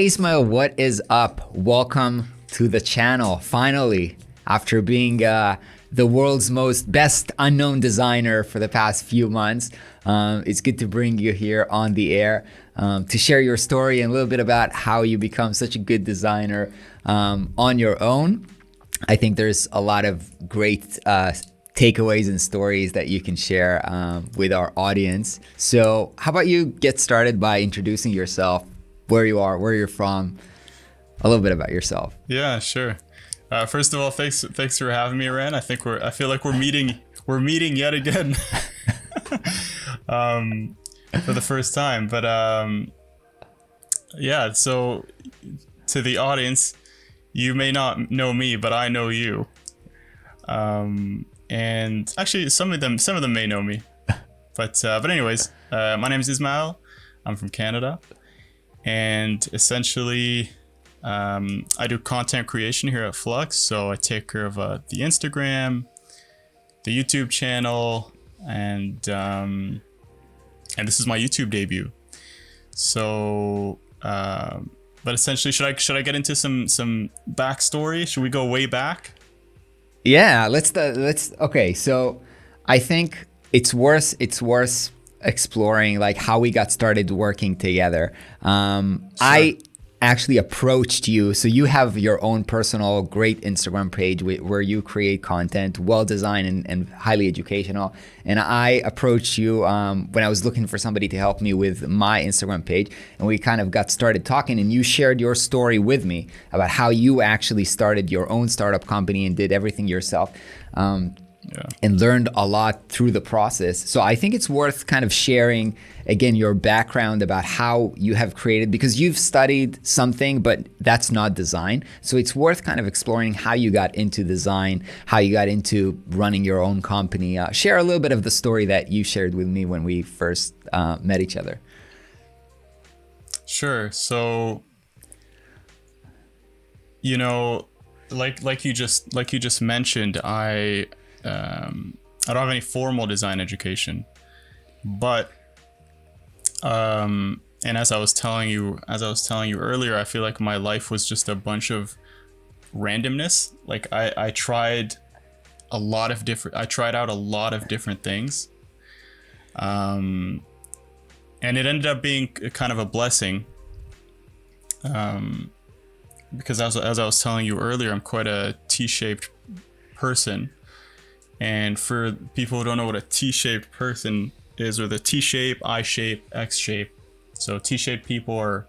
Ismail, what is up? Welcome to the channel. Finally, after being the world's most best unknown designer for the past few months, it's good to bring you here on the air to share your story and a little bit about how you become such a good designer on your own. I think there's a lot of great takeaways and stories that you can share with our audience. So how about you get started by introducing yourself, where you are, where you're from, a little bit about yourself. Yeah, sure. First of all, thanks for having me, Ren. I feel like we're meeting yet again for the first time. But yeah, so to the audience, you may not know me, but I know you. And actually, some of them may know me. But anyways, my name is Ismail. I'm from Canada, and essentially, I do content creation here at Flux. So I take care of the Instagram, the YouTube channel, and this is my YouTube debut. So, but essentially, should I get into some backstory? Should we go way back? Yeah, let's. Okay, so I think it's worth exploring like how we got started working together. Sure. I actually approached you. So you have your own personal great Instagram page where you create content, well designed and highly educational. And I approached you when I was looking for somebody to help me with my Instagram page. And we kind of got started talking, and you shared your story with me about how you actually started your own startup company and did everything yourself. And learned a lot through the process. So I think it's worth kind of sharing, again, your background about how you have created, because you've studied something, but that's not design. So it's worth kind of exploring how you got into design, how you got into running your own company. Share a little bit of the story that you shared with me when we first met each other. Sure. So, you know, like you just mentioned, I don't have any formal design education, but and as I was telling you earlier, I feel like my life was just a bunch of randomness. Like I tried out a lot of different things, and it ended up being kind of a blessing, because as I was telling you earlier, I'm quite a T-shaped person. And for people who don't know what a T-shaped person is, or the T-shape, I-shape, X-shape. So T-shaped people are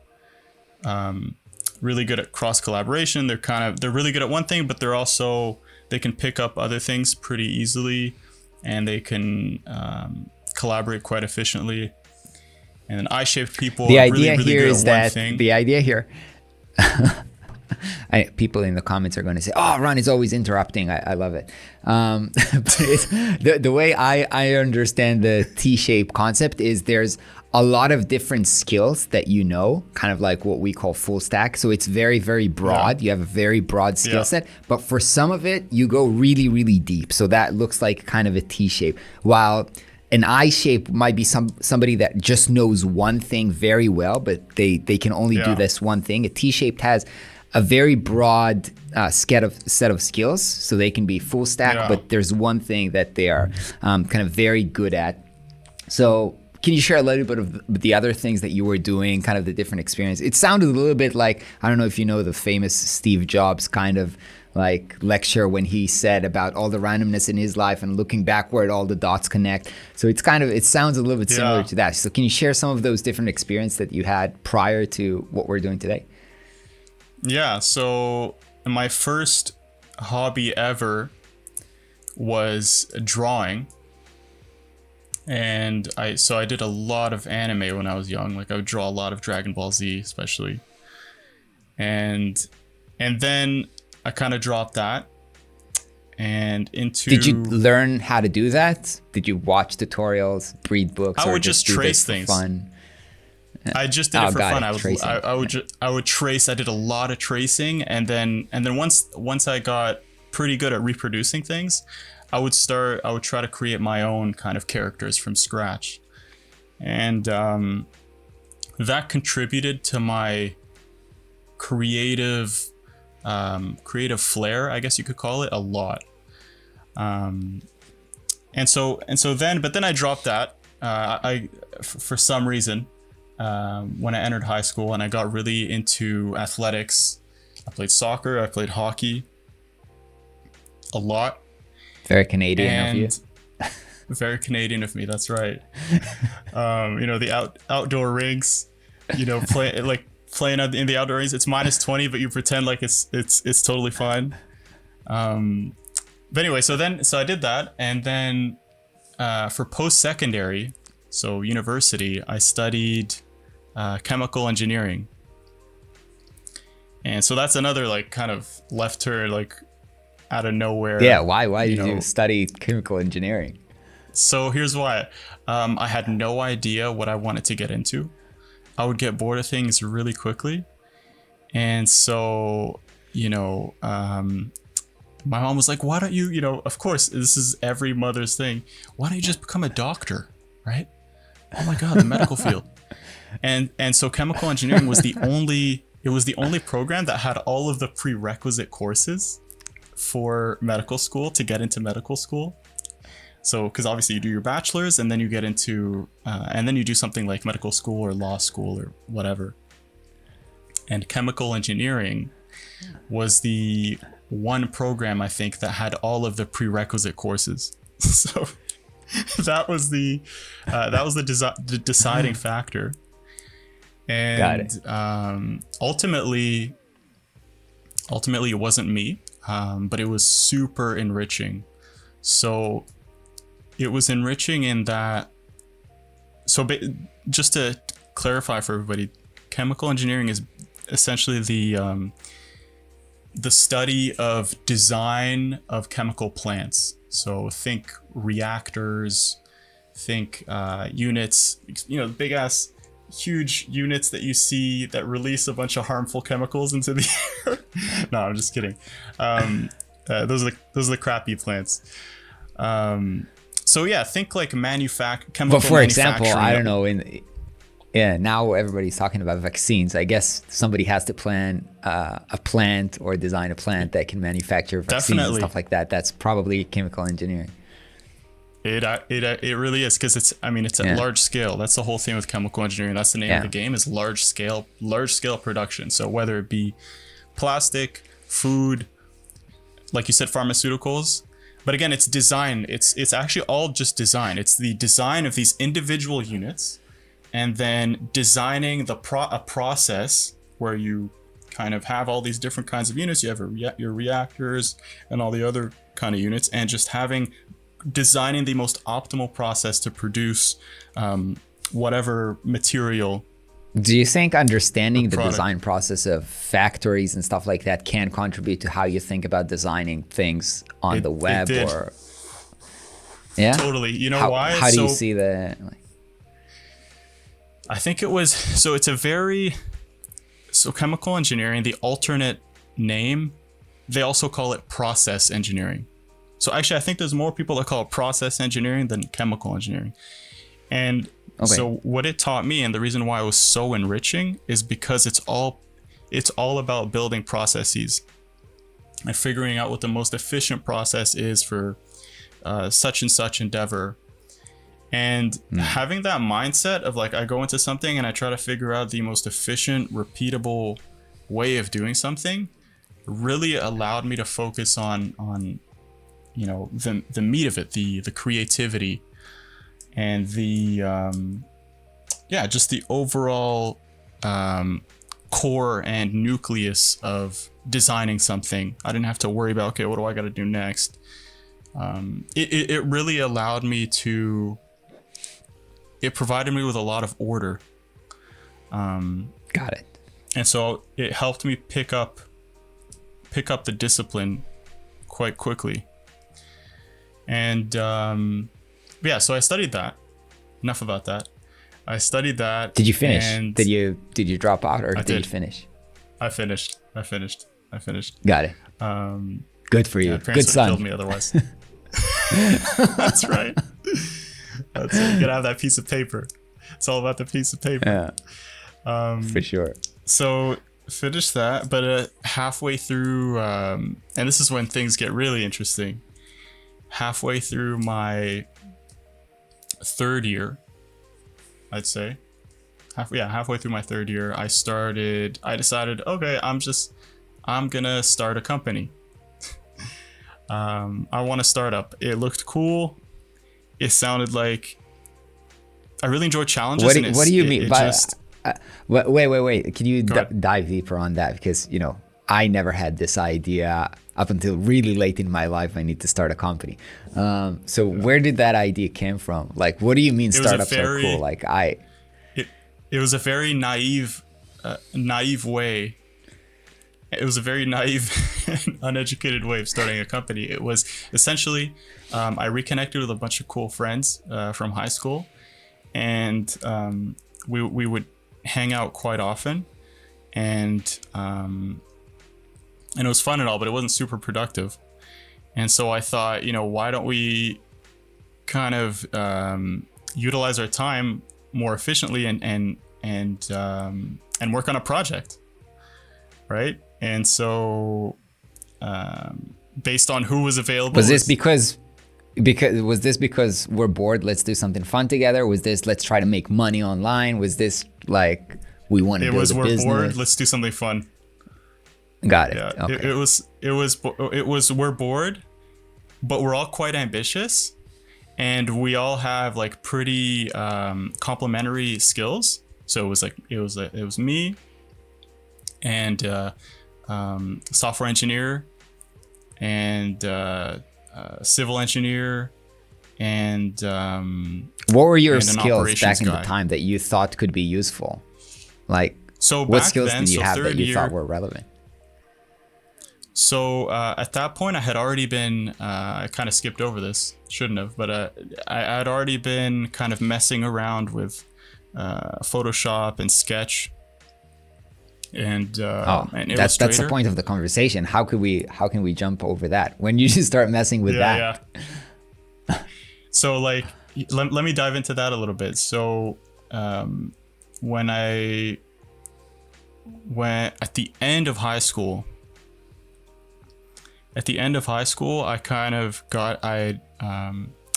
really good at cross collaboration. They're really good at one thing, but they can pick up other things pretty easily, and they can collaborate quite efficiently. And then I-shaped people are really good at one thing. The idea here people in the comments are going to say, "Oh, Ron is always interrupting." I love it. But the way I understand the T-shape concept is there's a lot of different skills that kind of like what we call full stack. So it's very, very broad. Yeah. You have a very broad skill set, but for some of it, you go really, really deep. So that looks like kind of a T-shape. While an I-shape might be somebody that just knows one thing very well, but they can only do this one thing. A T-shaped has a very broad set of skills, so they can be full stack, but there's one thing that they are kind of very good at. So can you share a little bit of the other things that you were doing, kind of the different experience? It sounded a little bit like, I don't know if you know the famous Steve Jobs kind of like lecture when he said about all the randomness in his life and looking backward, all the dots connect. So it sounds a little bit similar to that. So can you share some of those different experiences that you had prior to what we're doing today? Yeah, so my first hobby ever was drawing. And I did a lot of anime when I was young. Like I would draw a lot of Dragon Ball Z especially. And then I kind of dropped that and into... Did you learn how to do that? Did you watch tutorials, read books, I would just trace things. Fun? I just did it for fun. I would trace. I did a lot of tracing, and then once I got pretty good at reproducing things, I would try to create my own kind of characters from scratch, and that contributed to my creative flair, I guess you could call it, a lot. And so then, but then I dropped that. For some reason, when I entered high school and I got really into athletics, I played soccer, I played hockey a lot. Very Canadian of you. Very Canadian of me. That's right. The outdoor rinks, playing in the outdoor rinks. It's -20, but you pretend like it's totally fine. But anyway, so I did that, and then for post-secondary, so university, I studied chemical engineering. And so that's another like kind of left turn, like out of nowhere. Yeah, why did you study chemical engineering? So here's why. I had no idea what I wanted to get into. I would get bored of things really quickly. And so, my mom was like, why don't you, of course, this is every mother's thing. Why don't you just become a doctor, right? Oh my God, the medical field. And so chemical engineering was the only program that had all of the prerequisite courses for medical school to get into medical school. So, because obviously you do your bachelor's and then you get into, and then you do something like medical school or law school or whatever. And chemical engineering was the one program, I think, that had all of the prerequisite courses. So that was the deciding factor. And got it. Ultimately it wasn't me, but it was super enriching. So it was enriching in that. So just to clarify for everybody, chemical engineering is essentially the study of design of chemical plants. So think reactors, think units, big ass, huge units that you see that release a bunch of harmful chemicals into the air. No, I'm just kidding. Those are the crappy plants. So yeah, think like chemical. But for example, I don't know, now everybody's talking about vaccines. I guess somebody has to plan a plant or design a plant that can manufacture vaccines and stuff like that. That's probably chemical engineering. It really is, because it's at large scale. That's the whole thing with chemical engineering. That's the name of the game, is large scale production. So whether it be plastic, food, like you said, pharmaceuticals. But again, it's design. It's actually all just design. It's the design of these individual units, and then designing a process where you kind of have all these different kinds of units. You have your reactors and all the other kind of units, and just designing the most optimal process to produce whatever material. Do you think understanding the design process of factories and stuff like that can contribute to how you think about designing things on the web? Or yeah, totally. Why? How do you see the? I think it was chemical engineering. The alternate name, they also call it process engineering. So actually, I think there's more people that call it process engineering than chemical engineering. And so what it taught me, and the reason why it was so enriching, is because it's all about building processes and figuring out what the most efficient process is for such and such endeavor. And having that mindset of like, I go into something and I try to figure out the most efficient, repeatable way of doing something, really allowed me to focus on the meat of it, the creativity, and the just the overall core and nucleus of designing something. I didn't have to worry about, okay, what do I got to do next? It really allowed me to. It provided me with a lot of order. Got it. And so it helped me pick up the discipline quite quickly. And so I studied that. Enough about that. I studied that. Did you finish? Did you drop out, or did you finish? I finished. Got it. Good for you. Yeah, good son. Killed me otherwise. That's right. That's it. You gotta have that piece of paper. It's all about the piece of paper. Yeah. For sure. So finished that, but halfway through, and this is when things get really interesting. Halfway through my third year, I'd say, halfway through my third year, I decided, okay, I'm gonna start a company. I want a startup. It looked cool. It sounded like I really enjoy challenges. What do you mean by? Wait. Can you dive deeper on that? Because I never had this idea up until really late in my life. I need to start a company. So where did that idea came from? Like, what do you mean startups are cool? Like It was a very naive way. It was a very naive and uneducated way of starting a company. It was essentially, I reconnected with a bunch of cool friends from high school, and we would hang out quite often, and it was fun and all, but it wasn't super productive. And so I thought, why don't we kind of utilize our time more efficiently and work on a project, right? And so, based on who was available, was this because we're bored? Let's do something fun together. Was this let's try to make money online? Was this like we want to build a business? We're bored. Let's do something fun. Got it. Yeah, okay. it was we're bored, but we're all quite ambitious, and we all have like pretty complementary skills. So it was me and software engineer and civil engineer and what were your skills back in the time that you thought could be useful? Like, so what skills did you have that you thought were relevant? So at that point, I had already been, I kind of skipped over this, shouldn't have, but I had already been kind of messing around with Photoshop and Sketch and Illustrator. That's the point of the conversation. How can we jump over that when you just start messing with that? Yeah. So like, let me dive into that a little bit. So when at the end of high school, I kind of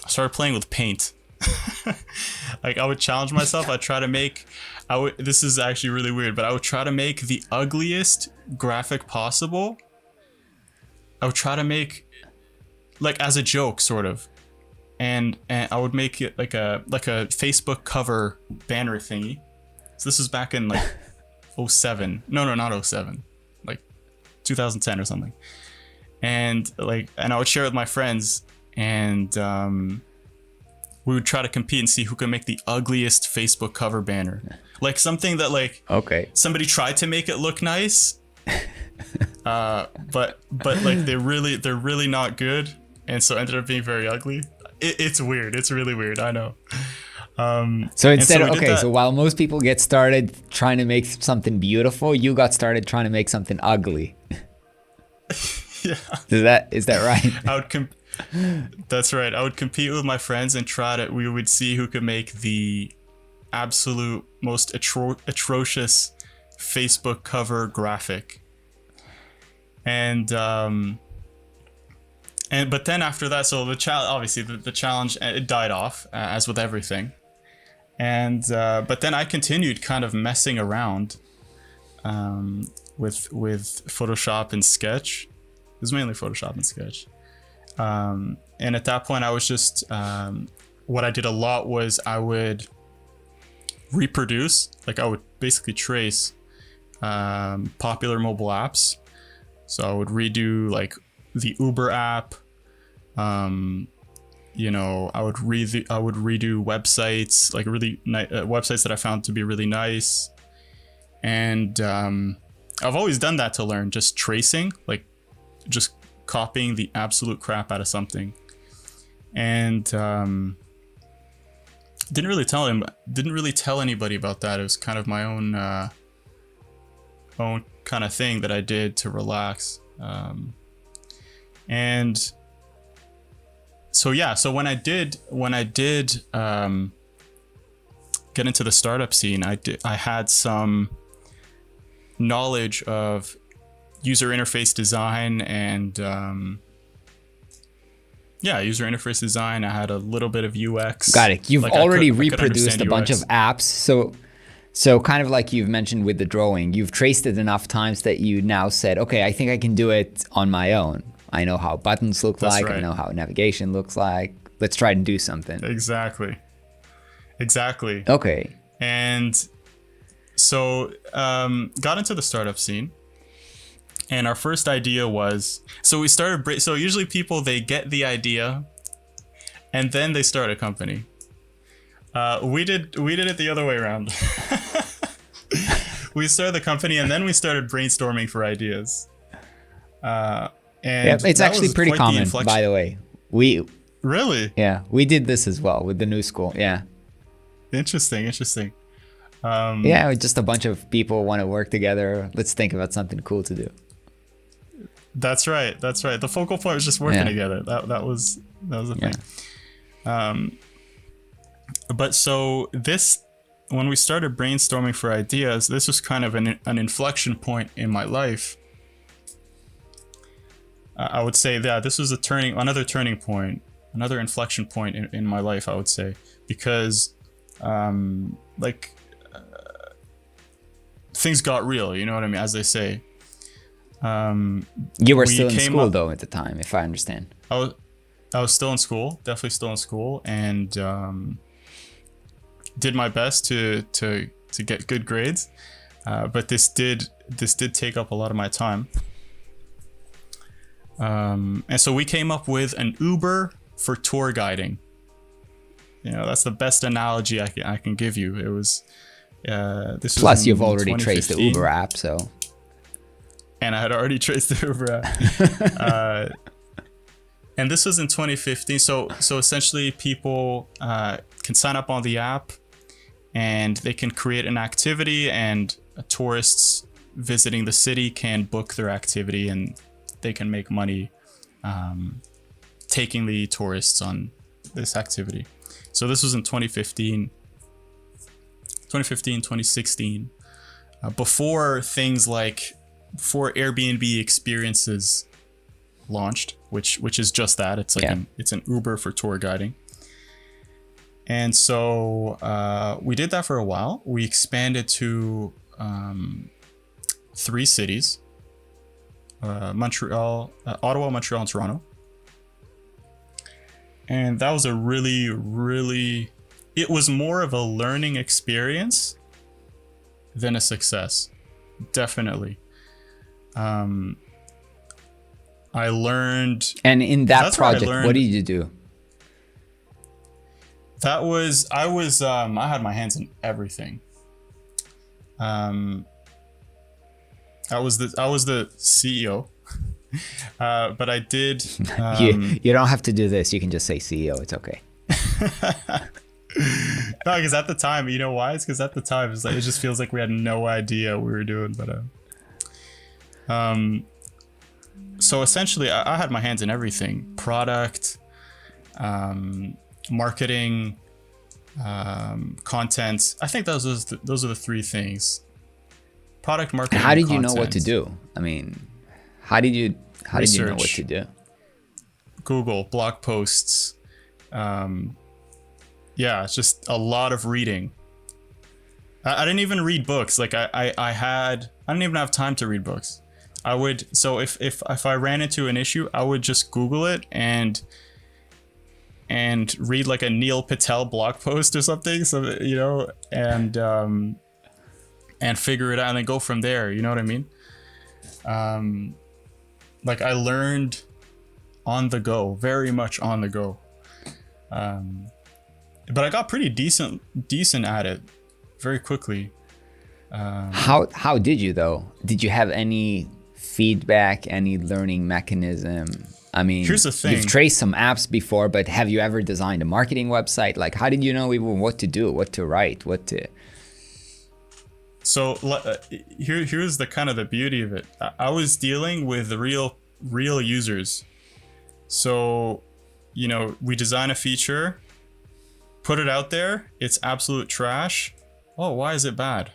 started playing with paint. Like I would challenge myself. This is actually really weird, but I would try to make the ugliest graphic possible. I would try to make like as a joke sort of. And I would make it like a Facebook cover banner thingy. So this was back in like 07. No, not 07. Like 2010 or something. And I would share it with my friends, and we would try to compete and see who can make the ugliest Facebook cover banner. Like something that somebody tried to make it look nice, but like they're really not good, and so ended up being very ugly. It's weird. It's really weird. I know. So so while most people get started trying to make something beautiful, you got started trying to make something ugly. Yeah. Is that right? That's right. I would compete with my friends and we would see who could make the absolute most atrocious Facebook cover graphic. But then after that, so the challenge, it died off as with everything. But then I continued kind of messing around with Photoshop and Sketch. It was mainly Photoshop and Sketch. And at that point, I was just, what I did a lot was I would reproduce, like I would basically trace popular mobile apps. So I would redo like the Uber app. I would redo websites, like really websites that I found to be really nice. And I've always done that to learn, just tracing, like just copying the absolute crap out of something. And didn't really tell anybody about that. It was kind of my own kind of thing that I did to relax. And so when I did get into the startup scene, I had some knowledge of user interface design and user interface design. I had a little bit of UX. Got it. You've Like, already I could reproduced a understand bunch UX. of apps. So kind of like you've mentioned with the drawing, you've traced it enough times that you now said, okay, I think I can do it on my own. I know how buttons look That's like. I right. know how navigation looks like. Let's try and do something. Exactly. Okay. And so got into the startup scene. And our first idea was, so we started, so usually people, they get the idea and then they start a company. We did it the other way around. We started the company and then we started brainstorming for ideas. And Yeah, it's that actually was pretty quite the common, inflection. by the way. Really? Yeah, we did this as well with the new school. Yeah. Interesting. Yeah, just a bunch of people want to work together. Let's think about something cool to do. That's right. The focal point was just working together. That was the thing. But so this, when we started brainstorming for ideas, this was kind of an inflection point in my life. I would say that this was another turning point, another inflection point in my life, I would say, because things got real, you know what I mean, as they say. You were still in school though at the time, if I understand. I was still in school, definitely still in school, and did my best to get good grades, but this did take up a lot of my time. And so we came up with an Uber for tour guiding. You know, that's the best analogy I can give you. It was this. Plus, was you've already traced the 2015. Uber app, so. And I had already traced the Uber app. And this was in 2015. So essentially, people can sign up on the app, and they can create an activity, and tourists visiting the city can book their activity, and they can make money taking the tourists on this activity. So this was in 2015, 2016, before Airbnb experiences launched, which is just that. It's like it's an Uber for tour guiding. And so we did that for a while. We expanded to 3 cities. Montreal, Ottawa, Montreal, and Toronto. And that was a really, it was more of a learning experience than a success. Definitely. I learned. And in that project, what did you do? I had my hands in everything. I was the CEO, but I did. You don't have to do this. You can just say CEO. It's okay. No, because at the time, you know why? It's because at the time, it just feels like we had no idea what we were doing. But so essentially, I had my hands in everything: product, marketing, content. I think those are the 3 things. Product, marketing. How did you content. know what to do? I mean, how did you know what to do? Google, blog posts. It's just a lot of reading. I didn't even read books. Like I didn't even have time to read books. If I ran into an issue, I would just Google it and read like a Neil Patel blog post or something. So, you know, and figure it out and then go from there. You know what I mean? Like I learned on the go, very much on the go. But I got pretty decent at it very quickly. How did you though? Did you have any feedback, any learning mechanism? I mean, here's the thing. You've traced some apps before, but have you ever designed a marketing website? Like, how did you know even what to do, what to write, what to... So here's the kind of the beauty of it. I was dealing with the real users. So, you know, we design a feature, put it out there, it's absolute trash. Oh, why is it bad?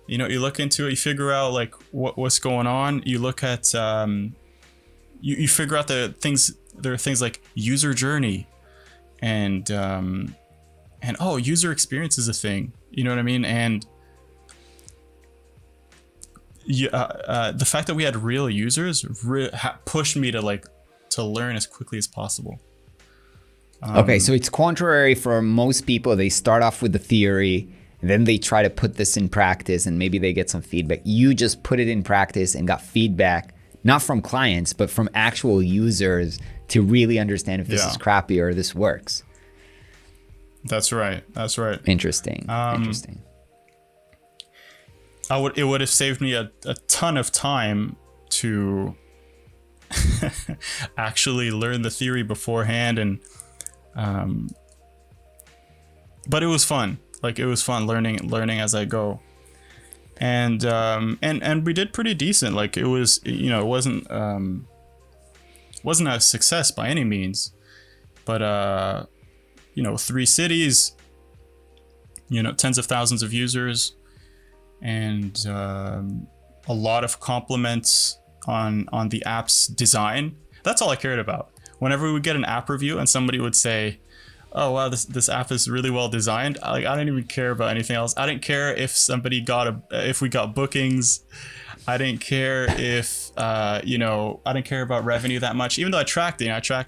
You look into it, you figure out like what's going on. You look at you figure out the things. There are things like user journey, and user experience is a thing. You know what I mean? And the fact that we had real users pushed me to learn as quickly as possible. Okay, so it's contrary for most people. They start off with the theory, then they try to put this in practice, and maybe they get some feedback. You just put it in practice and got feedback, not from clients, but from actual users to really understand if this is crappy or this works. That's right. Interesting. Interesting. It would have saved me a ton of time to actually learn the theory beforehand, and but it was fun. Like, it was fun learning as I go, and we did pretty decent. Like, it was, it wasn't a success by any means, but 3 cities, tens of thousands of users, and a lot of compliments on the app's design. That's all I cared about. Whenever we would get an app review and somebody would say, "Oh wow, this app is really well designed," I didn't even care about anything else. I didn't care if if we got bookings. I didn't care if I didn't care about revenue that much, even though I tracked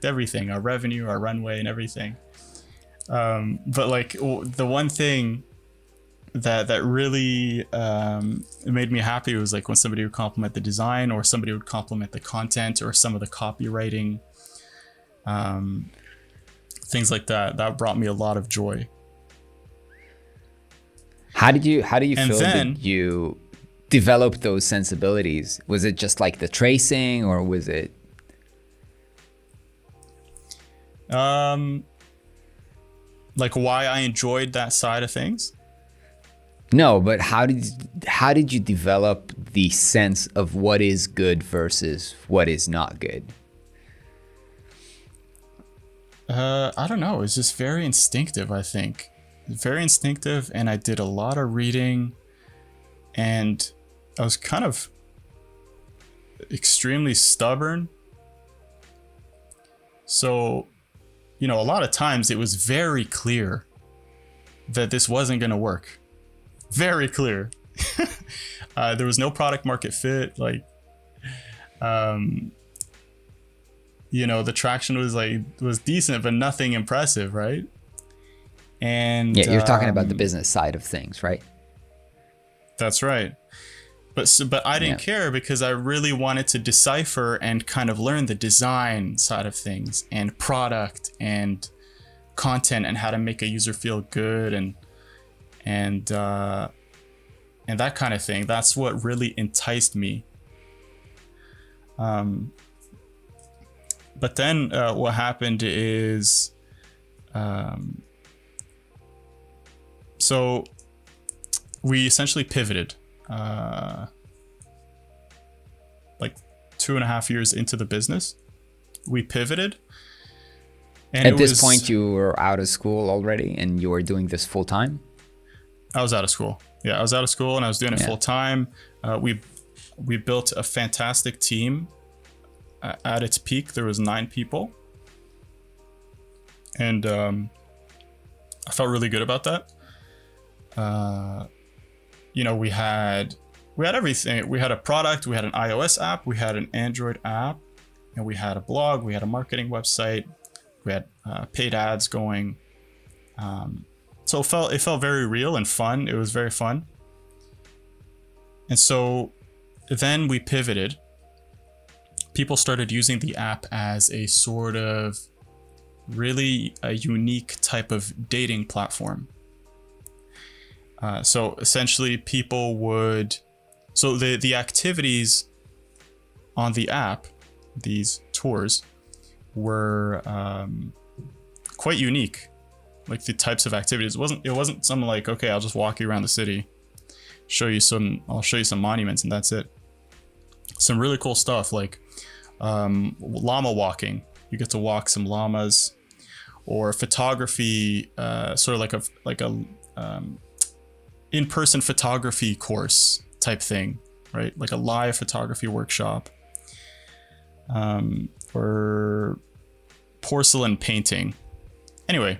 everything, our revenue, our runway, and everything. But like, the one thing that really made me happy was like when somebody would compliment the design, or somebody would compliment the content, or some of the copywriting, things like that. That brought me a lot of joy. How do you feel that you developed those sensibilities? Was it just like the tracing, or was it like why I enjoyed that side of things? No, but how did you develop the sense of what is good versus what is not good? I don't know. It's just very instinctive, I think. Very instinctive, and I did a lot of reading, and I was kind of extremely stubborn. So, a lot of times it was very clear that this wasn't going to work. Very clear. There was no product market fit. Like, the traction was decent, but nothing impressive, right? And yeah, you're talking about the business side of things, right? That's right. But I didn't care, because I really wanted to decipher and kind of learn the design side of things, and product and content, and how to make a user feel good, and that kind of thing. That's what really enticed me. But then what happened is, so we essentially pivoted, like 2.5 years into the business. We pivoted. And at this point, you were out of school already, and you were doing this full time? I was out of school. Yeah, I was out of school, and I was doing it full time. We built a fantastic team. At its peak, there was 9 people, and I felt really good about that. We had everything. We had a product. We had an iOS app. We had an Android app, and we had a blog. We had a marketing website. We had paid ads going. So it felt very real and fun. It was very fun. And so then we pivoted. People started using the app as a sort of really a unique type of dating platform. So essentially people would, so the activities on the app, these tours, were quite unique. Like the types of activities. It wasn't something like, okay, I'll just walk you around the city, I'll show you some monuments, and that's it. Some really cool stuff like llama walking. You get to walk some llamas, or photography, sort of like a in-person photography course type thing, right? Like a live photography workshop, or porcelain painting. Anyway,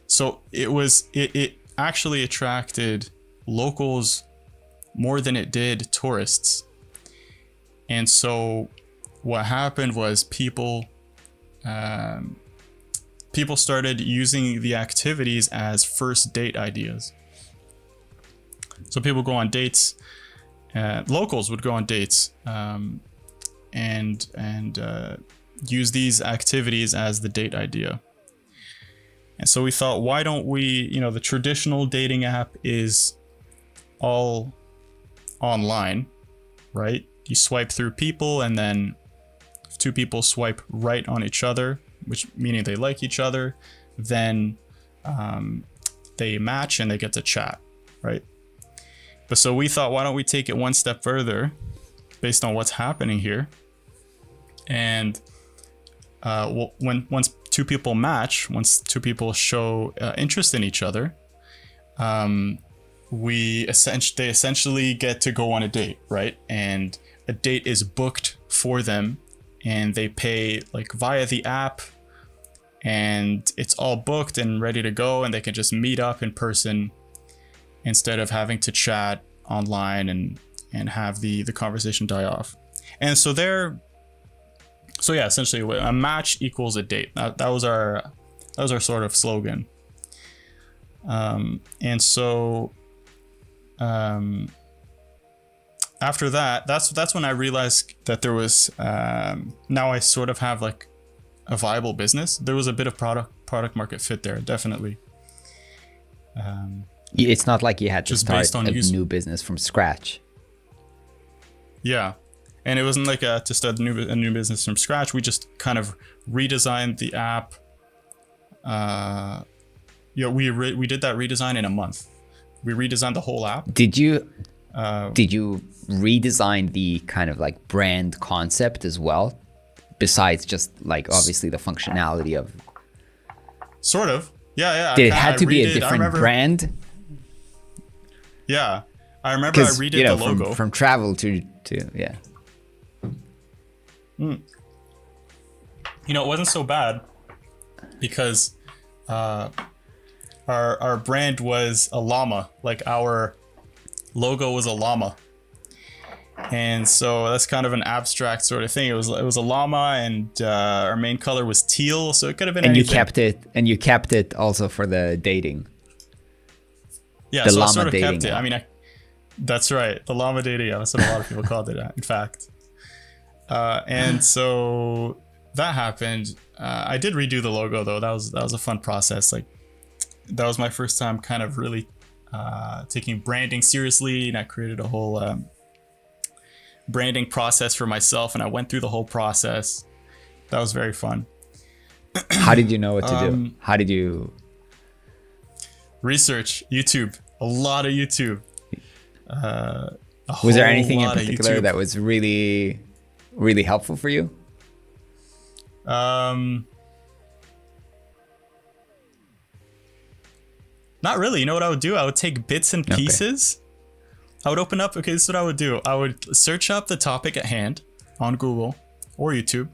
so it actually attracted locals more than it did tourists. And so what happened was people started using the activities as first date ideas. So people go on dates, locals would go on dates, and use these activities as the date idea. And so we thought, why don't we, the traditional dating app is all online, right? You swipe through people, and then if two people swipe right on each other, which meaning they like each other, then they match and they get to chat, right? But so we thought, why don't we take it one step further based on what's happening here? And once two people match, once two people show interest in each other, they essentially get to go on a date, right? And a date is booked for them, and they pay like via the app, and it's all booked and ready to go, and they can just meet up in person instead of having to chat online and have the conversation die off. And so essentially a match equals a date. That was our sort of slogan. And so after that, that's when I realized that there was now I sort of have like a viable business. There was a bit of product market fit there, definitely. It's not like you had to start a new business from scratch. Yeah. And it wasn't like to start a new business from scratch. We just kind of redesigned the app. We did that redesign in a month. We redesigned the whole app. Did you redesign the kind of like brand concept as well, besides just like obviously the functionality of? Sort of. Yeah. Did it have to be a different brand? Yeah, I remember I redid the logo from travel to yeah. It wasn't so bad because our brand was a llama. Like our logo was a llama, and so that's kind of an abstract sort of thing. It was a llama, and our main color was teal, so it could have been anything. You kept it also for the dating. Yeah, so I sort of kept it. I mean, that's right. The llama dating. Yeah, that's what a lot of people called it, in fact. And so that happened. I did redo the logo though. That was a fun process. Like that was my first time kind of really taking branding seriously, and I created a whole branding process for myself, and I went through the whole process. That was very fun. How did you know what to do? How did you research? YouTube, a lot of YouTube. Was there anything in particular that was really, really helpful for you? Not really. You know what I would do? I would take bits and pieces. Okay. I would open up. Okay, this is what I would do. I would search up the topic at hand on Google or YouTube,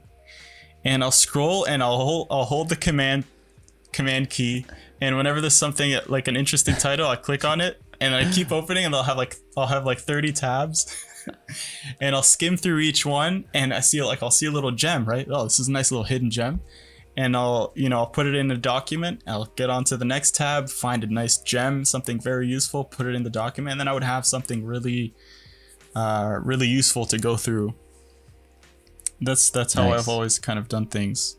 and I'll scroll and I'll hold the command key. And whenever there's something like an interesting title, I click on it and I keep opening, and I'll have like 30 tabs, and I'll skim through each one, and I'll see a little gem, right? Oh, this is a nice little hidden gem. And I'll put it in a document. I'll get onto the next tab, find a nice gem, something very useful, put it in the document, and then I would have something really, really useful to go through. That's how I've always kind of done things.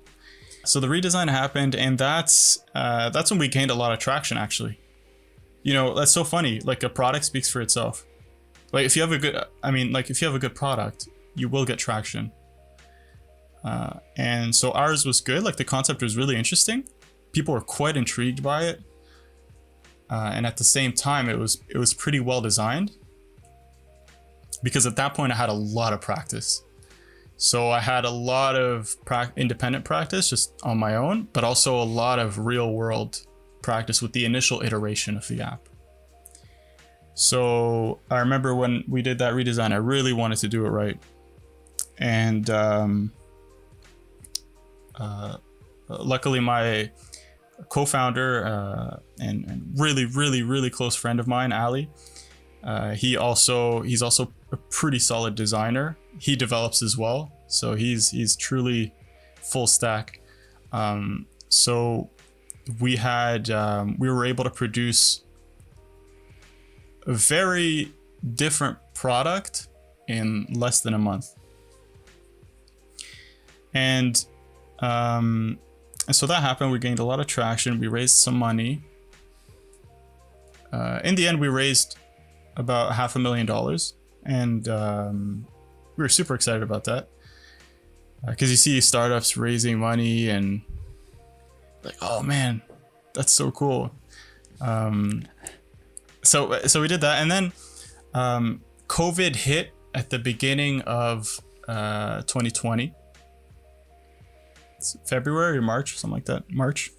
So the redesign happened, and that's when we gained a lot of traction. Actually, that's so funny. Like a product speaks for itself. Like if you have a good product, you will get traction. And so ours was good. Like the concept was really interesting. People were quite intrigued by it. And at the same time, it was pretty well designed, because at that point I had a lot of practice. So I had a lot of independent practice just on my own, but also a lot of real world practice with the initial iteration of the app. So I remember when we did that redesign, I really wanted to do it right. And luckily my co-founder and really, really, really close friend of mine, Ali, he's also a pretty solid designer. He develops as well. So he's truly full stack. So we were able to produce a very different product in less than a month. And so that happened. We gained a lot of traction. We raised some money. In the end, we raised about $500,000, and we were super excited about that. Because you see startups raising money and like, oh man, that's so cool. So we did that, and then COVID hit at the beginning of 2020. It's February or March, something like that. March.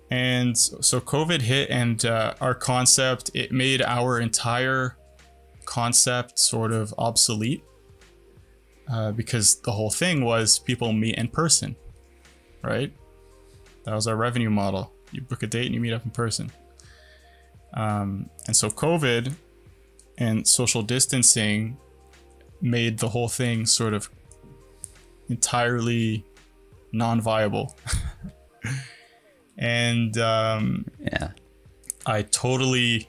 And so COVID hit, and our concept, it made our entire concept sort of obsolete. Because the whole thing was people meet in person, right? That was our revenue model. You book a date and you meet up in person. And so COVID and social distancing made the whole thing sort of entirely non-viable. And I totally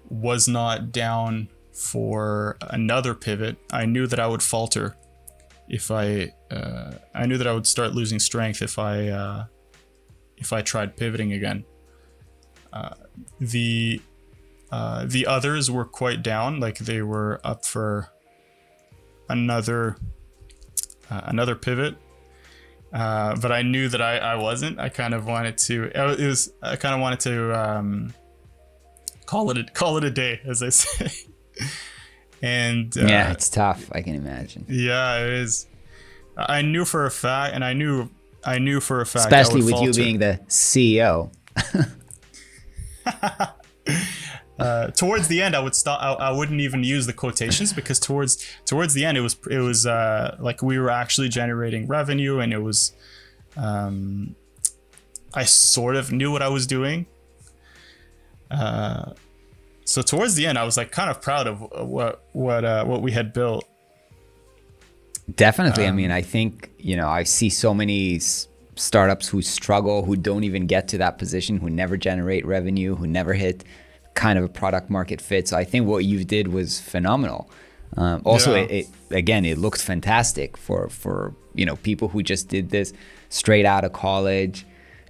was not down for another pivot. I knew that I would falter if I knew that I would start losing strength if I tried pivoting again. The others were quite down, like they were up for another pivot, but I knew that I wasn't. I kind of wanted to. Call it a day, as I say. And yeah, it's tough. I can imagine. Yeah, it is. I knew for a fact, especially with you being the CEO. Towards the end, I would stop. I wouldn't even use the quotations, because towards the end, it was like we were actually generating revenue, and it was. I sort of knew what I was doing. So towards the end, I was like kind of proud of what we had built. Definitely. I mean, I think, I see so many startups who struggle, who don't even get to that position, who never generate revenue, who never hit kind of a product market fit. So I think what you did was phenomenal. Also, it looked fantastic for people who just did this straight out of college.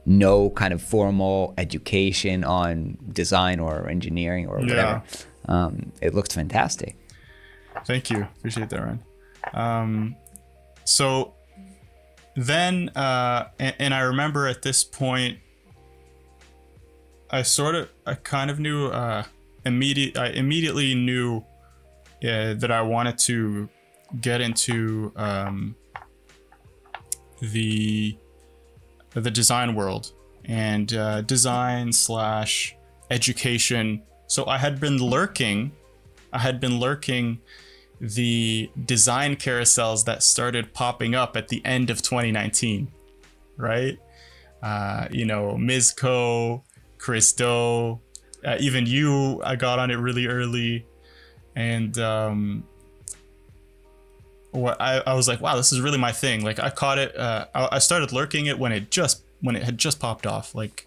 No kind of formal education on design or engineering or whatever. It looked fantastic. Thank you. Appreciate that, Ryan. So then, and I remember at this point, I kind of knew, I immediately knew that I wanted to get into the design world and design / education. So I had been lurking the design carousels that started popping up at the end of 2019, right? Mizco, Christo, even you, I got on it really early. And I was like, wow, this is really my thing. Like I caught it. I started lurking it when it had just popped off, like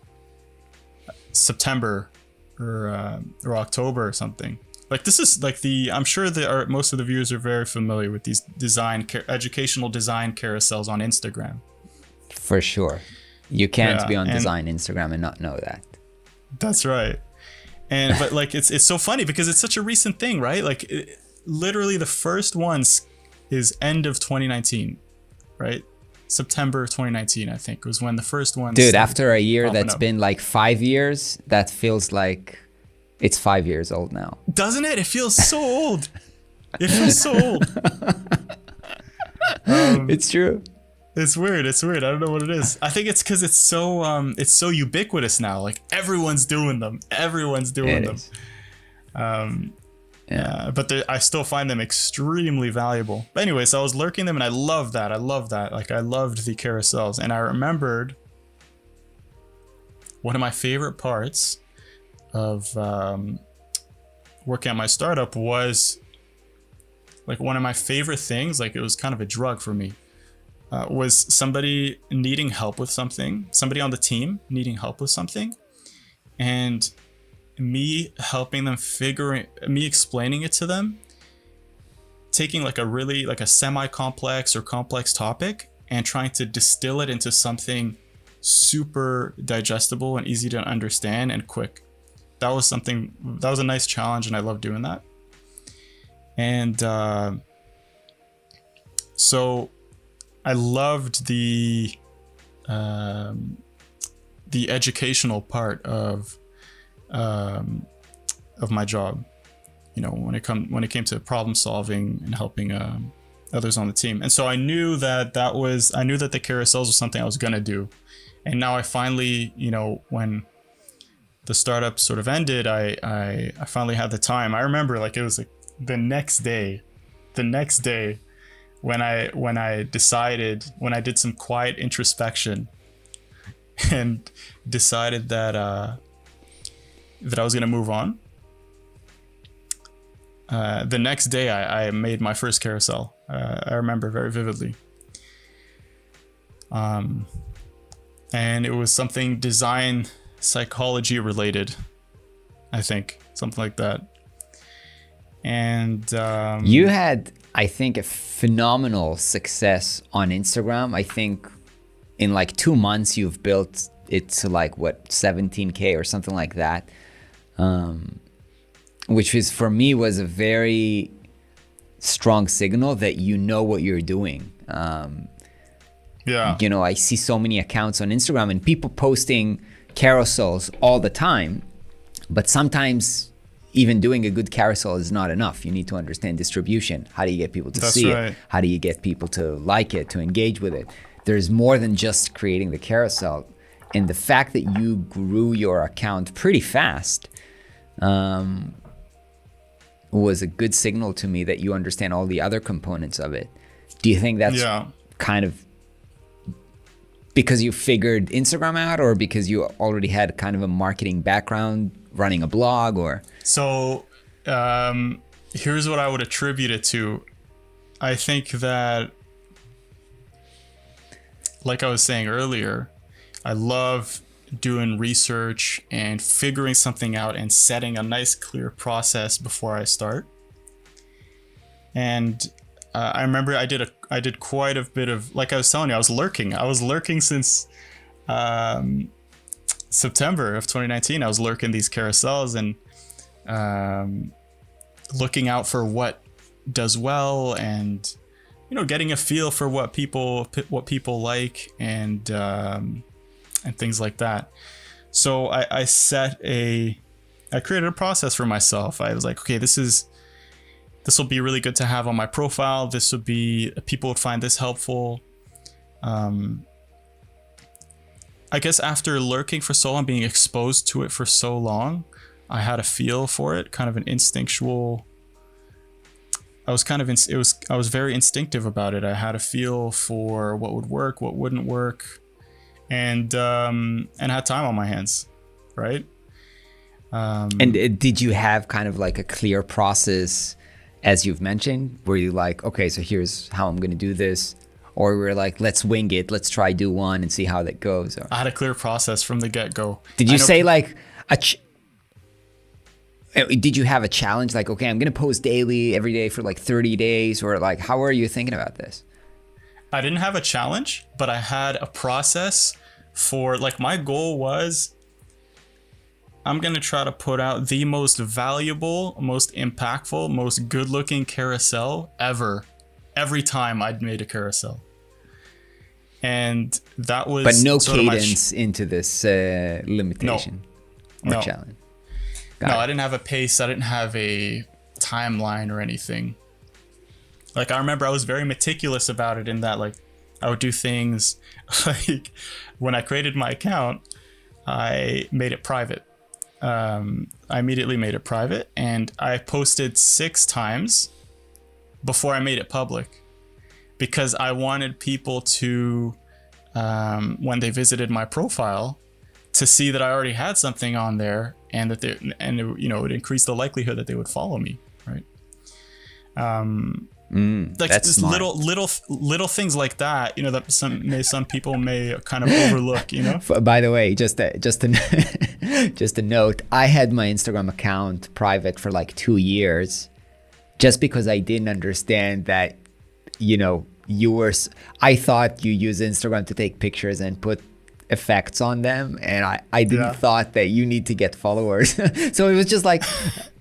September or October or something. Like this is like I'm sure most of the viewers are very familiar with these educational design carousels on Instagram. For sure. You can't be on design Instagram and not know that. That's right. But like, it's so funny because it's such a recent thing, right? Like literally the first ones is end of 2019, right? September 2019, I think, was when the first ones. Dude, after a year that's been like 5 years, that feels like it's 5 years old now. Doesn't it? It feels so old. It feels so old. It's true. It's weird. It's weird. I don't know what it is. I think it's because it's so ubiquitous now. Like everyone's doing them. Everyone's doing It them. is. Yeah. But I still find them extremely valuable. But anyway, so I was lurking them, and I love that. I love that. Like I loved the carousels, and I remembered one of my favorite parts of working at my startup was like one of my favorite things. Like it was kind of a drug for me. Was somebody needing help with something, somebody on the team needing help with something, and me helping them me explaining it to them, taking like a semi-complex or complex topic and trying to distill it into something super digestible and easy to understand and quick. That was a nice challenge, and I love doing that. And so I loved the educational part of my job. You know, when it came to problem solving and helping others on the team. And so I knew that the carousels was something I was gonna do. And now I finally, you know, when the startup sort of ended, I finally had the time. I remember like it was like the next day when I did some quiet introspection and decided that I was going to move on. The next day I made my first carousel. I remember very vividly. And it was something design psychology related, I think, something like that. And you had, I think, a phenomenal success on Instagram. I think in like 2 months you've built it to like what 17K or something like that, which is for me was a very strong signal that you know what you're doing. Yeah, you know, I see so many accounts on Instagram and people posting carousels all the time, but sometimes even doing a good carousel is not enough. You need to understand distribution. How do you get people to see it? How do you get people to like it, to engage with it? There's more than just creating the carousel. And the fact that you grew your account pretty fast was a good signal to me that you understand all the other components of it. Do you think that's kind of because you figured Instagram out, or because you already had kind of a marketing background running a blog? Or so here's what I would attribute it to. I think that, like I was saying earlier, I love doing research and figuring something out and setting a nice clear process before I start. And I remember I did quite a bit of, like I was telling you, I was lurking since September of 2019. I was lurking these carousels and looking out for what does well, and you know, getting a feel for what people like, and things like that. So I created a process for myself. I was like, okay, this will be really good to have on my profile. People would find this helpful. I guess after lurking for so long, being exposed to it for so long, I had a feel for it, kind of an instinctual. I was very instinctive about it. I had a feel for what would work, what wouldn't work, and had time on my hands, right? And did you have kind of like a clear process, as you've mentioned, where you like, okay, so here's how I'm going to do this, or we're like, let's wing it, let's try do one and see how that goes? Or, I had a clear process from the get-go. Did you say like did you have a challenge, like, okay, I'm going to post daily every day for like 30 days, or like, how are you thinking about this? I didn't have a challenge, but I had a process for, like, my goal was, I'm going to try to put out the most valuable, most impactful, most good-looking carousel ever, every time I'd made a carousel. And that was... But no cadence into this limitation or challenge. I didn't have a pace. I didn't have a timeline or anything. Like, I remember I was very meticulous about it, in that, like, I would do things like when I created my account, I made it private. I immediately made it private, and I posted 6 times before I made it public, because I wanted people to, when they visited my profile, to see that I already had something on there, and that it would increase the likelihood that they would follow me, right? Like that's just little things like that, that some people may kind of overlook, By the way, just a note, I had my Instagram account private for like 2 years, just because I didn't understand that, I thought you use Instagram to take pictures and put effects on them, and I didn't thought that you need to get followers. So it was just like,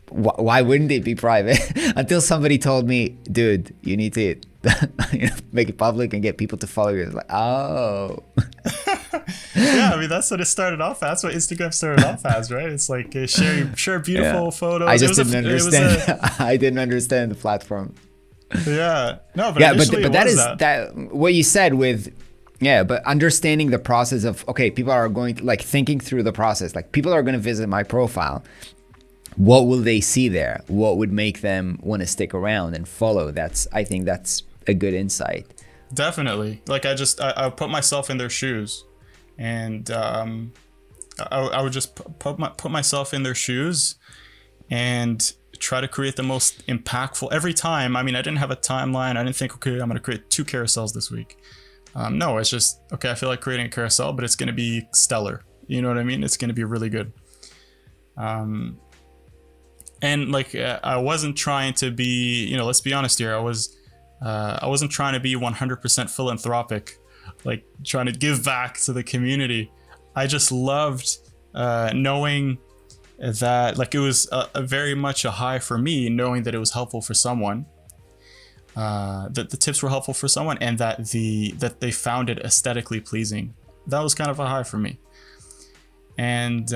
why wouldn't it be private? Until somebody told me, dude, you need to make it public and get people to follow you. It's like, oh. Yeah, I mean, that's what it started off as. That's what Instagram started off as, right? It's like share beautiful photos. I just didn't understand. I didn't understand the platform. Yeah, no, but but that is that what you said with. Yeah, but understanding the process of, okay, people are going to, like, thinking through the process, like, people are going to visit my profile. What will they see there? What would make them want to stick around and follow? I think that's a good insight. Definitely. Like, I put myself in their shoes, and I would just put myself in their shoes and try to create the most impactful every time. I mean, I didn't have a timeline. I didn't think, okay, I'm going to create 2 carousels this week. No, it's just, okay, I feel like creating a carousel, but it's going to be stellar. You know what I mean? It's going to be really good. And like, I wasn't trying to be, let's be honest here. I wasn't trying to be 100% philanthropic, like trying to give back to the community. I just loved knowing that, like, it was a very much a high for me, knowing that it was helpful for someone. That the tips were helpful for someone, and that they found it aesthetically pleasing. That was kind of a high for me. And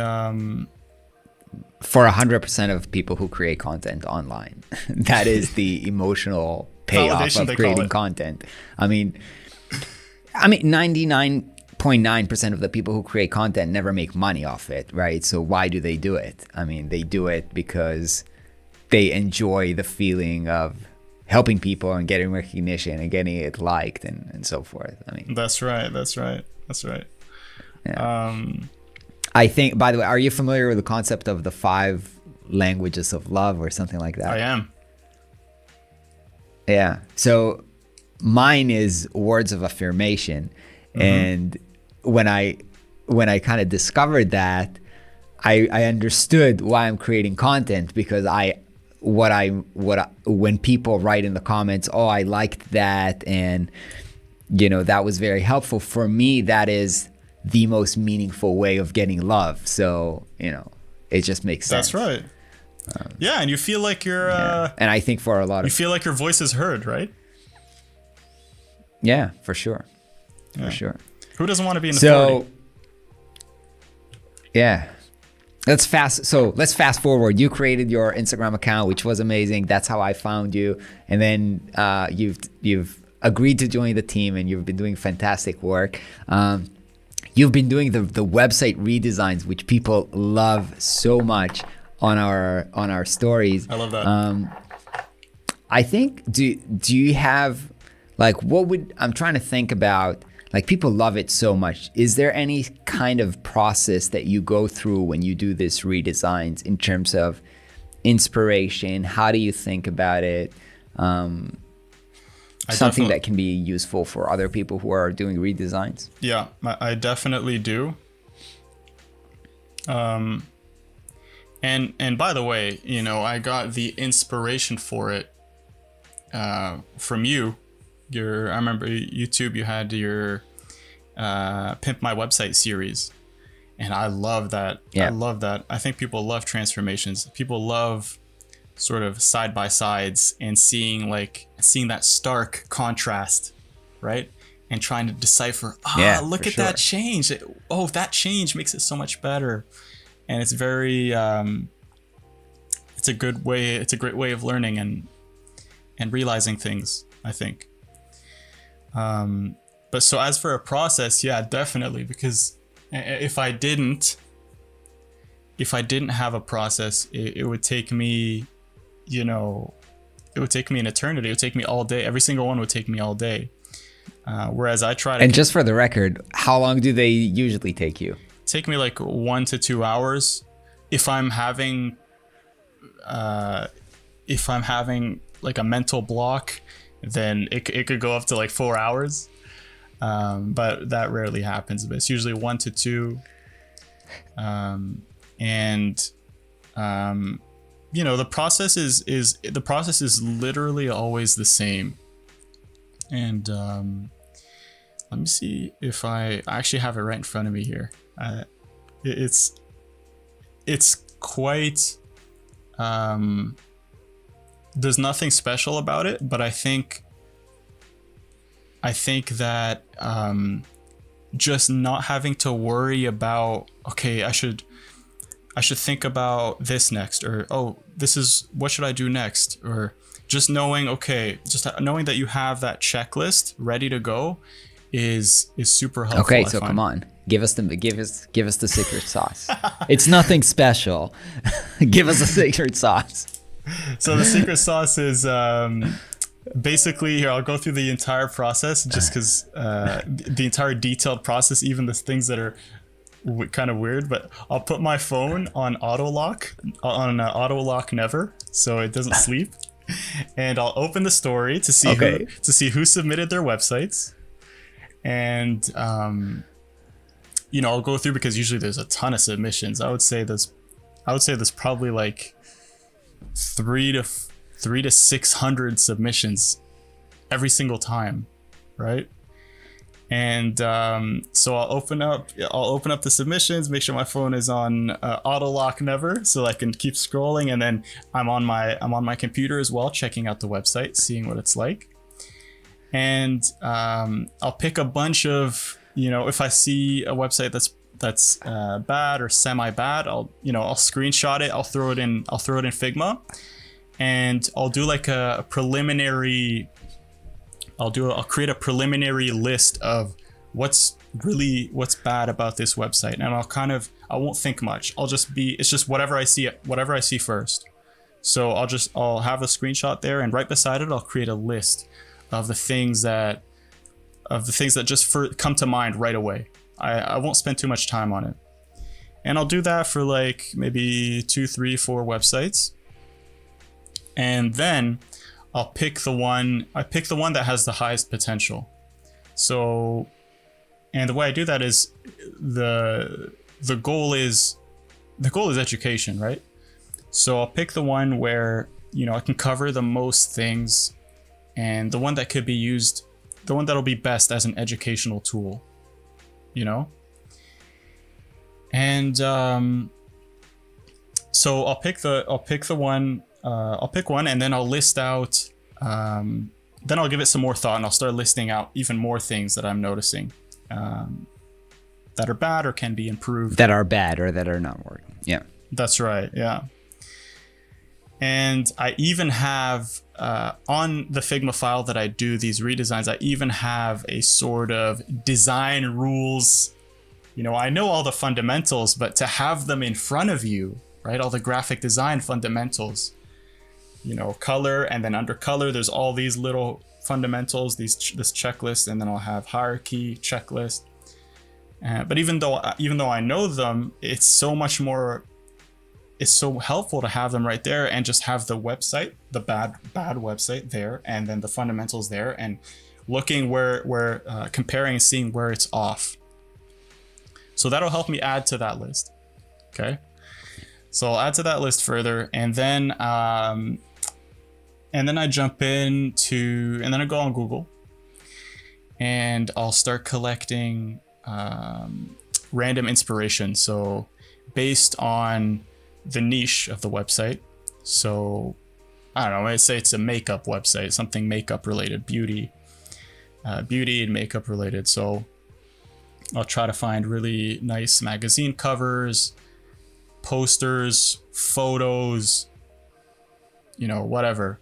for 100% of people who create content online, that is the emotional payoff of creating content. I mean 99.9% of the people who create content never make money off it, right? So why do they do it? I mean, they do it because they enjoy the feeling of helping people and getting recognition and getting it liked and so forth. I mean, that's right. Yeah. I think, by the way, are you familiar with the concept of the 5 languages of love or something like that? I am. Yeah. So mine is words of affirmation. Mm-hmm. And when I kind of discovered that, I understood why I'm creating content, because when people write in the comments, oh, I liked that, and that was very helpful for me, that is the most meaningful way of getting love. So it just makes sense. That's right. Yeah, and you feel like you're and I think for a lot of, you feel like your voice is heard, right? Yeah, for sure. For sure. Who doesn't want to be an authority? Yeah. Let's fast forward. You created your Instagram account, which was amazing. That's how I found you. And then you've agreed to join the team, and you've been doing fantastic work. You've been doing the website redesigns, which people love so much on our stories. I love that. I think, do you have, like, I'm trying to think about, like, people love it so much. Is there any kind of process that you go through when you do this redesigns in terms of inspiration? How do you think about it? Something that can be useful for other people who are doing redesigns? Yeah, I definitely do. And by the way, I got the inspiration for it from you. I remember YouTube, you had your Pimp My Website series, and I love that. Yeah. I love that. I think people love transformations. People love sort of side by sides and seeing that stark contrast, right? And trying to decipher, look at that change. That change makes it so much better. And it's very, it's a good way. It's a great way of learning and realizing things, I think. But so as for a process, yeah, definitely, because if I didn't have a process, it would take me, you know, it would take me an eternity. It would take me all day. Every single one would take me all day. Whereas I try to... And just for the record, how long do they usually take you? Take me like 1 to 2 hours. If I'm having like a mental block, then it could go up to like 4 hours. But that rarely happens. But it's usually 1 to 2. You know, the process is literally always the same. And let me see if I actually have it right in front of me here. It's quite there's nothing special about it, but I think that just not having to worry about, okay, I should think about this next, or this is what should I do next, or just knowing, just knowing that you have that checklist ready to go is super helpful. Okay, so come on, give us the secret sauce. It's nothing special. Give us the secret sauce. So the secret sauce is basically, here, I'll go through the entire process, just because the entire detailed process, even the things that are kind of weird, but I'll put my phone on auto lock never, so it doesn't sleep. And I'll open the story to see who submitted their websites. And you know, I'll go through, because usually there's a ton of submissions. I would say there's probably like 300 to 600 submissions every single time, right? And so I'll open up the submissions, make sure my phone is on auto lock never, so I can keep scrolling, and then I'm on my computer as well, checking out the website, seeing what it's like. And I'll pick a bunch of, you know, if I see a website that's bad or semi bad, I'll screenshot it, I'll throw it in Figma, and I'll do like a preliminary. I'll create a preliminary list of what's bad about this website, and I won't think much. It's just whatever I see first. So I'll have a screenshot there, and right beside it, I'll create a list of the things that just come to mind right away. I won't spend too much time on it, and I'll do that for like maybe 2, 3, 4 websites, and then I'll pick the one that has the highest potential. So, and the way I do that is the goal is education, right? So I'll pick the one where, you know, I can cover the most things, and the one that could be used, the one that'll be best as an educational tool, you know? And so I'll pick one, and then I'll list out, then I'll give it some more thought, and I'll start listing out even more things that I'm noticing that are bad or can be improved. That are bad or that are not working. Yeah. That's right. Yeah. And I even have, on the Figma file that I do these redesigns, I even have a sort of design rules. You know, I know all the fundamentals, but to have them in front of you, right? All the graphic design fundamentals, you know, color, and then under color, there's all these little fundamentals, this checklist, and then I'll have hierarchy, checklist. But even though I know them, it's so helpful to have them right there, and just have the website, the bad website there, and then the fundamentals there, and looking where comparing and seeing where it's off. So that'll help me add to that list. Okay. So I'll add to that list further, and then I jump into, and then I go on Google, and I'll start collecting random inspiration. So based on the niche of the website. So I don't know, I'd say it's a makeup website, something makeup related, beauty and makeup related. So I'll try to find really nice magazine covers, posters, photos, you know, whatever,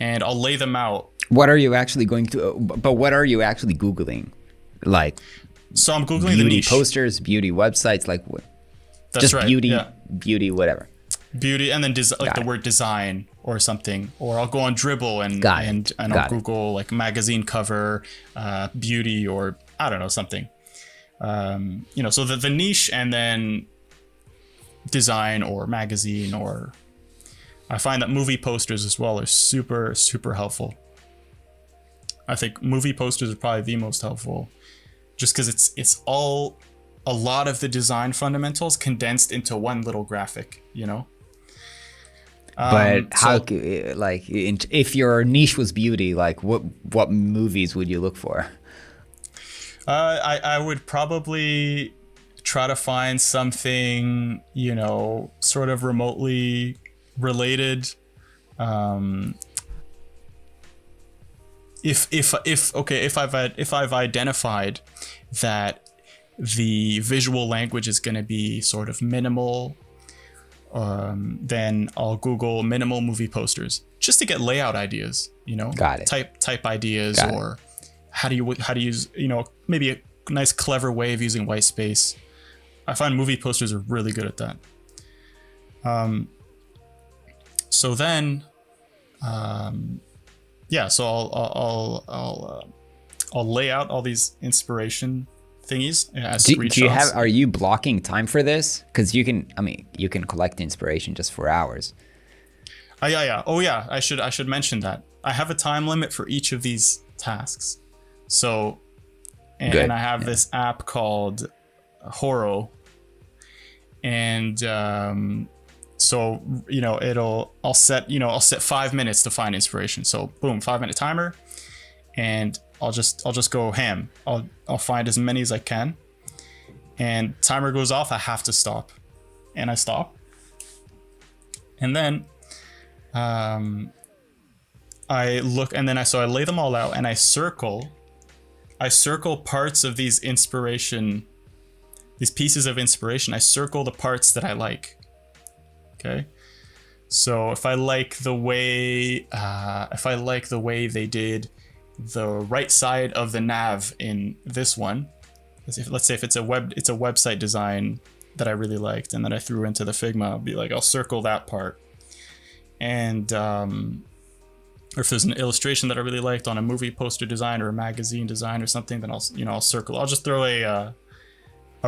and I'll lay them out. What are you actually going to? But what are you actually Googling? Like So I'm googling the beauty niche. posters, beauty websites, like what? That's Just right. beauty, Yeah. beauty, whatever. Beauty, and then like Got the it. word design or something, or I'll go on Dribble and Got it. and Got I'll it. Google like magazine cover, beauty, or I don't know, something. So the niche, and then design or magazine, or I find that movie posters as well are super, super helpful. I think movie posters are probably the most helpful, just because it's all a lot of the design fundamentals condensed into one little graphic, But how, So, if your niche was beauty, like what movies would you look for? I would probably try to find something, sort of remotely related. If I've identified that the visual language is going to be sort of minimal, then I'll Google minimal movie posters just to get layout ideas, Got it. type ideas, Got it. or how do you use, maybe a nice clever way of using white space. I find movie posters are really good at that. So then, so I'll lay out all these inspiration thingies as screenshots. Do you are you blocking time for this? Because you can collect inspiration just for hours. Yeah. Oh yeah, I should mention that. I have a time limit for each of these tasks. So, Good. and I have this app called Horo. And so I'll set 5 minutes to find inspiration. So boom, 5-minute timer, and I'll just go ham. I'll find as many as I can, and timer goes off. I have to stop, and I stop, and then I look, and then I lay them all out, and I circle parts of these inspiration. These pieces of inspiration, I circle the parts that I like. Okay, so if I like the way they did the right side of the nav in this one, let's say if it's a website design that I really liked and that I threw into the Figma, I'll be like, I'll circle that part. And or if there's an illustration that I really liked on a movie poster design or a magazine design or something, then I'll circle. I'll just throw a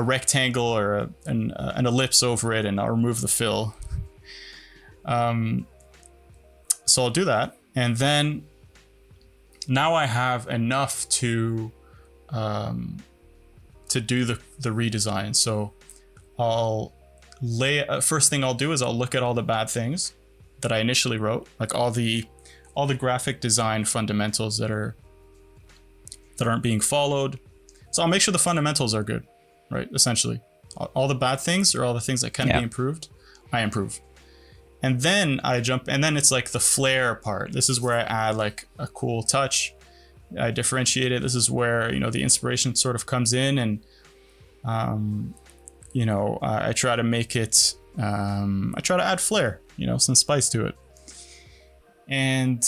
rectangle or an ellipse over it, and I'll remove the fill. So I'll do that, and then now I have enough to do the redesign. So I'll first thing I'll do is I'll look at all the bad things that I initially wrote, like all the graphic design fundamentals that aren't being followed. So I'll make sure the fundamentals are good. Right, essentially, all the bad things or all the things that can be improved, I improve. And then I jump, and then it's like the flair part. This is where I add like a cool touch. I differentiate it. This is where the inspiration sort of comes in, and I try to make it. I try to add flair, some spice to it, and.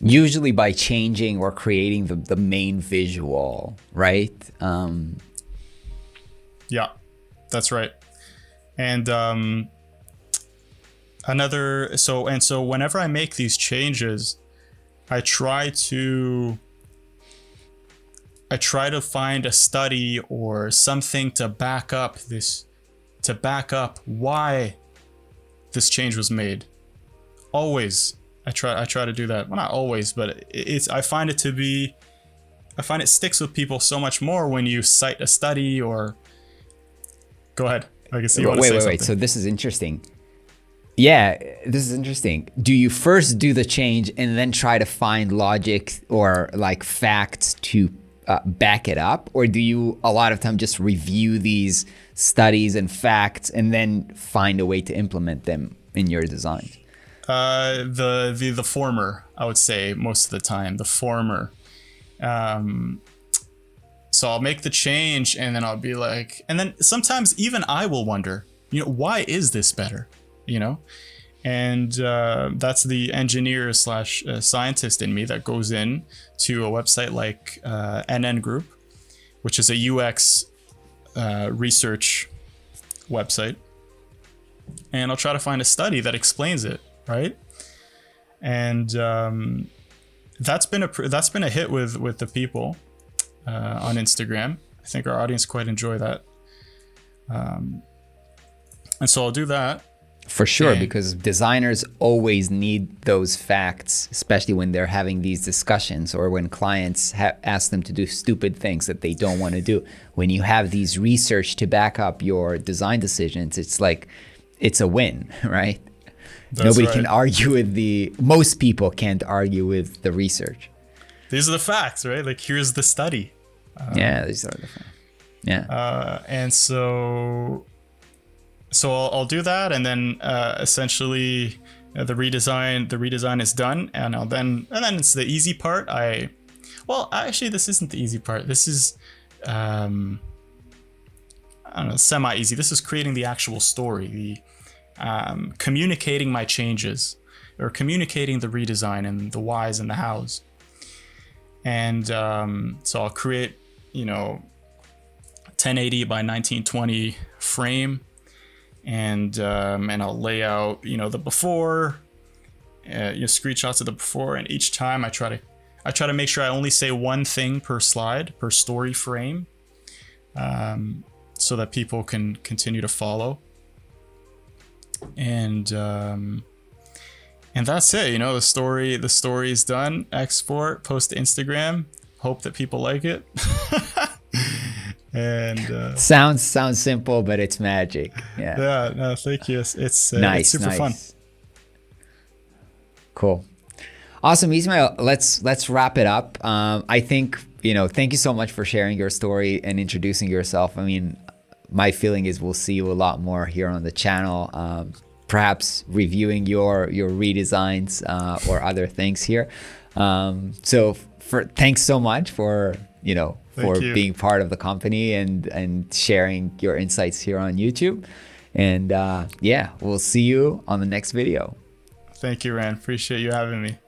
Usually by changing or creating the main visual, right? Yeah, that's right. And so whenever I make these changes, I try to find a study or something to back up why this change was made. Always. I try to do that. Well, not always, but I find it sticks with people so much more when you cite a study or. Go ahead. I can see you want to say something. Wait. So this is interesting. Yeah, this is interesting. Do you first do the change and then try to find logic or like facts to back it up, or do you a lot of time just review these studies and facts and then find a way to implement them in your design? The former, I would say most of the time, the former. So I'll make the change, and then I'll be like, and then sometimes even I will wonder, why is this better? And that's the engineer slash scientist in me that goes in to a website like NN Group, which is a UX research website. And I'll try to find a study that explains it, right? And that's been a hit with the people on Instagram. I think our audience quite enjoy that. And so I'll do that. For sure, because designers always need those facts, especially when they're having these discussions or when clients ask them to do stupid things that they don't want to do. When you have these research to back up your design decisions, it's like, it's a win, right? Nobody can argue with most people can't argue with the research. These are the facts, right? Like, here's the study. These are the facts. Yeah. And so I'll do that, and then essentially the redesign is done, and then it's the easy part. Actually, this isn't the easy part. This is I don't know, semi-easy. This is creating the actual story, the communicating my changes, or communicating the redesign and the whys and the hows. And so I'll create, 1080 by 1920 frame. And I'll lay out, the before, screenshots of the before, and each time I try to make sure I only say one thing per slide, per story frame, so that people can continue to follow. And that's it. The story is done. Export, post to Instagram. Hope that people like it. And sounds simple, but it's magic. Yeah. No, thank you. It's nice, it's super fun. Cool. Awesome, Ismail. Let's wrap it up. I think, thank you so much for sharing your story and introducing yourself. I mean, my feeling is we'll see you a lot more here on the channel, perhaps reviewing your redesigns or other things here. So thanks so much for being part of the company and sharing your insights here on YouTube. And we'll see you on the next video. Thank you, Rand. Appreciate you having me.